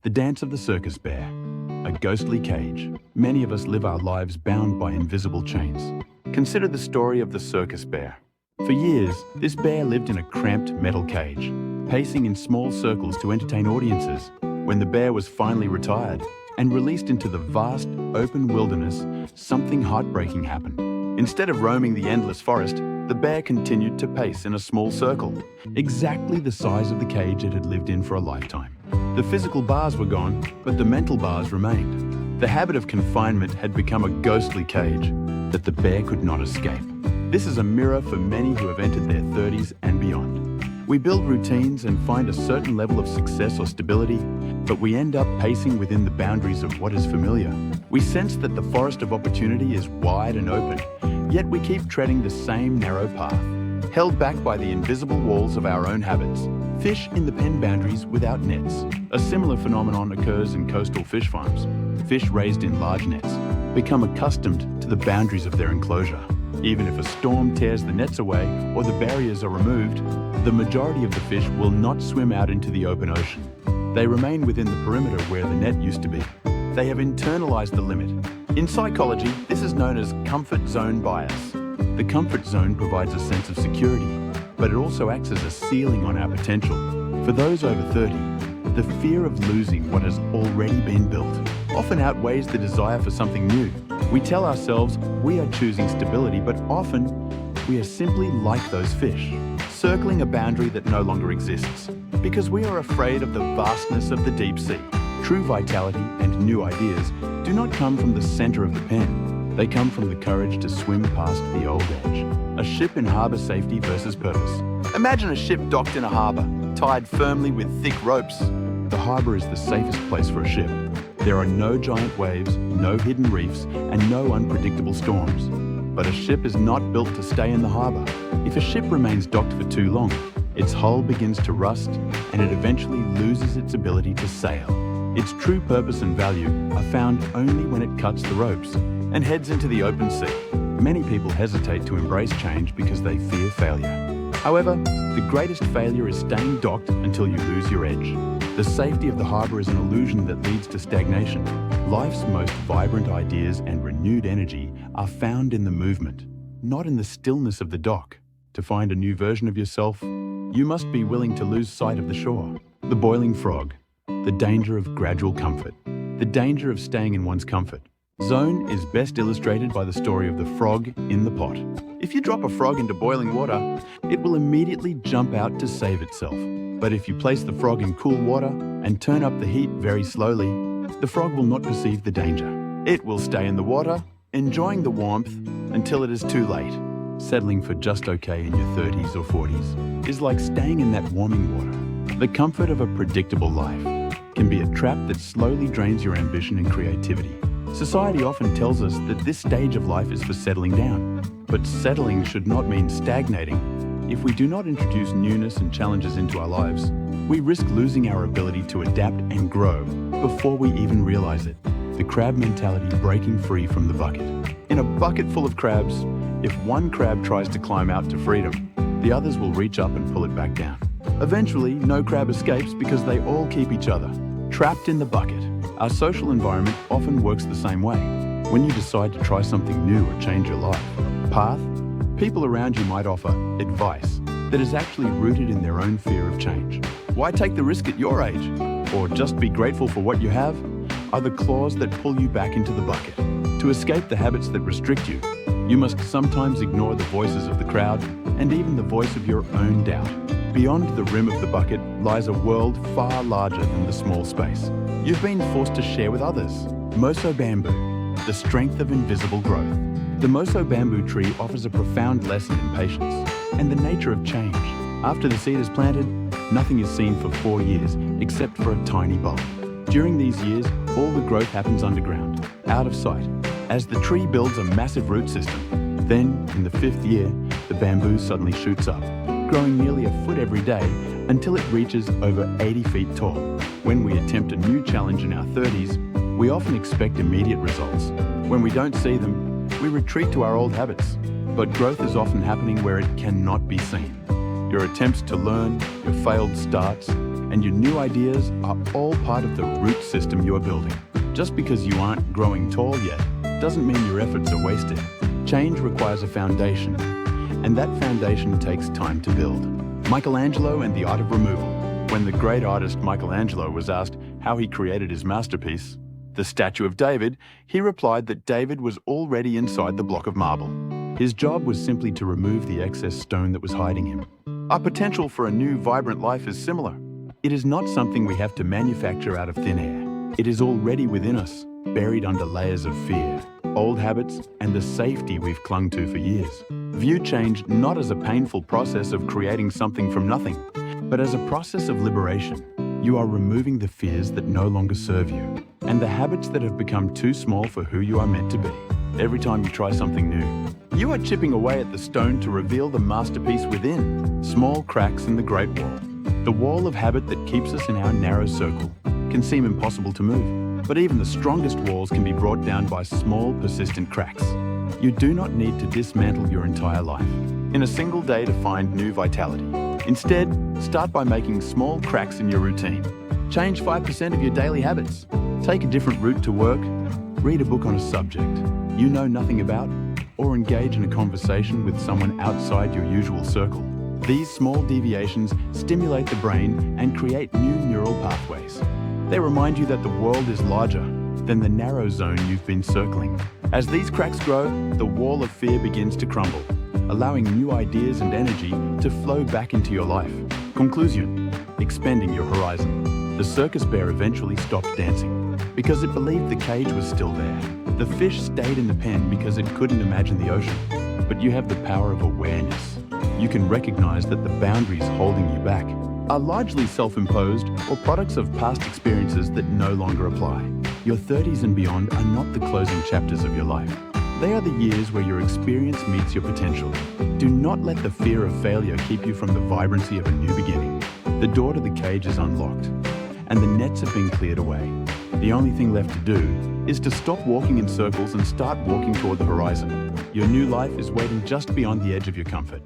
The dance of the circus bear, a ghostly cage. Many of us live our lives bound by invisible chains. Consider the story of the circus bear. For years, this bear lived in a cramped metal cage, pacing in small circles to entertain audiences. When the bear was finally retired and released into the vast, open wilderness, something heartbreaking happened. Instead of roaming the endless forest, the bear continued to pace in a small circle, exactly the size of the cage it had lived in for a lifetime. The physical bars were gone, but the mental bars remained. The habit of confinement had become a ghostly cage that the bear could not escape. This is a mirror for many who have entered their 30s and beyond. We build routines and find a certain level of success or stability, but we end up pacing within the boundaries of what is familiar. We sense that the forest of opportunity is wide and open, yet we keep treading the same narrow path, held back by the invisible walls of our own habits. Fish in the pen boundaries without nets. A similar phenomenon occurs in coastal fish farms. Fish raised in large nets become accustomed to the boundaries of their enclosure. Even if a storm tears the nets away or the barriers are removed, the majority of the fish will not swim out into the open ocean. They remain within the perimeter where the net used to be. They have internalized the limit. In psychology, this is known as comfort zone bias. The comfort zone provides a sense of security, but it also acts as a ceiling on our potential. For those over 30, the fear of losing what has already been built often outweighs the desire for something new. We tell ourselves we are choosing stability, but often we are simply like those fish, circling a boundary that no longer exists, because we are afraid of the vastness of the deep sea. True vitality and new ideas do not come from the center of the pen. They come from the courage to swim past the old edge. A ship in harbor safety versus purpose. Imagine a ship docked in a harbor, tied firmly with thick ropes. The harbor is the safest place for a ship. There are no giant waves, no hidden reefs, and no unpredictable storms. But a ship is not built to stay in the harbor. If a ship remains docked for too long, its hull begins to rust, and it eventually loses its ability to sail. Its true purpose and value are found only when it cuts the ropes and heads into the open sea. Many people hesitate to embrace change because they fear failure. However, the greatest failure is staying docked until you lose your edge. The safety of the harbor is an illusion that leads to stagnation. Life's most vibrant ideas and renewed energy are found in the movement, not in the stillness of the dock. To find a new version of yourself, you must be willing to lose sight of the shore. The boiling frog. The danger of gradual comfort. The danger of staying in one's comfort zone is best illustrated by the story of the frog in the pot. If you drop a frog into boiling water, it will immediately jump out to save itself. But if you place the frog in cool water and turn up the heat very slowly, the frog will not perceive the danger. It will stay in the water, enjoying the warmth until it is too late. Settling for just okay in your 30s or 40s is like staying in that warming water. The comfort of a predictable life can be a trap that slowly drains your ambition and creativity. Society often tells us that this stage of life is for settling down, but settling should not mean stagnating. If we do not introduce newness and challenges into our lives, we risk losing our ability to adapt and grow before we even realize it. The crab mentality breaking free from the bucket. In a bucket full of crabs, if one crab tries to climb out to freedom, the others will reach up and pull it back down. Eventually, no crab escapes because they all keep each other trapped in the bucket. Our social environment often works the same way. When you decide to try something new or change your life path, people around you might offer advice that is actually rooted in their own fear of change. Why take the risk at your age? Or just be grateful for what you have? Are the claws that pull you back into the bucket. To escape the habits that restrict you, you must sometimes ignore the voices of the crowd and even the voice of your own doubt. Beyond the rim of the bucket lies a world far larger than the small space you've been forced to share with others. Moso bamboo, the strength of invisible growth. The Moso bamboo tree offers a profound lesson in patience and the nature of change. After the seed is planted, nothing is seen for 4 years except for a tiny bulb. During these years, all the growth happens underground, out of sight, as the tree builds a massive root system. Then, in the 5th year, the bamboo suddenly shoots up, growing nearly a foot every day until it reaches over 80 feet tall. When we attempt a new challenge in our 30s, we often expect immediate results. When we don't see them, we retreat to our old habits. But growth is often happening where it cannot be seen. Your attempts to learn, your failed starts, and your new ideas are all part of the root system you are building. Just because you aren't growing tall yet doesn't mean your efforts are wasted. Change requires a foundation, and that foundation takes time to build. Michelangelo and the Art of Removal. When the great artist Michelangelo was asked how he created his masterpiece, the statue of David, he replied that David was already inside the block of marble. His job was simply to remove the excess stone that was hiding him. Our potential for a new, vibrant life is similar. It is not something we have to manufacture out of thin air. It is already within us, buried under layers of fear, old habits, and the safety we've clung to for years. View change not as a painful process of creating something from nothing, but as a process of liberation. You are removing the fears that no longer serve you, and the habits that have become too small for who you are meant to be. Every time you try something new, you are chipping away at the stone to reveal the masterpiece within, small cracks in the Great Wall. The wall of habit that keeps us in our narrow circle can seem impossible to move, but even the strongest walls can be brought down by small, persistent cracks. You do not need to dismantle your entire life in a single day to find new vitality. Instead, start by making small cracks in your routine. Change 5% of your daily habits. Take a different route to work. Read a book on a subject you know nothing about, or engage in a conversation with someone outside your usual circle. These small deviations stimulate the brain and create new neural pathways. They remind you that the world is larger than the narrow zone you've been circling. As these cracks grow, the wall of fear begins to crumble, allowing new ideas and energy to flow back into your life. Conclusion: expanding your horizon. The circus bear eventually stopped dancing because it believed the cage was still there. The fish stayed in the pen because it couldn't imagine the ocean. But you have the power of awareness. You can recognize that the boundaries holding you back are largely self-imposed or products of past experiences that no longer apply. Your 30s and beyond are not the closing chapters of your life. They are the years where your experience meets your potential. Do not let the fear of failure keep you from the vibrancy of a new beginning. The door to the cage is unlocked, and the nets have been cleared away. The only thing left to do is to stop walking in circles and start walking toward the horizon. Your new life is waiting just beyond the edge of your comfort.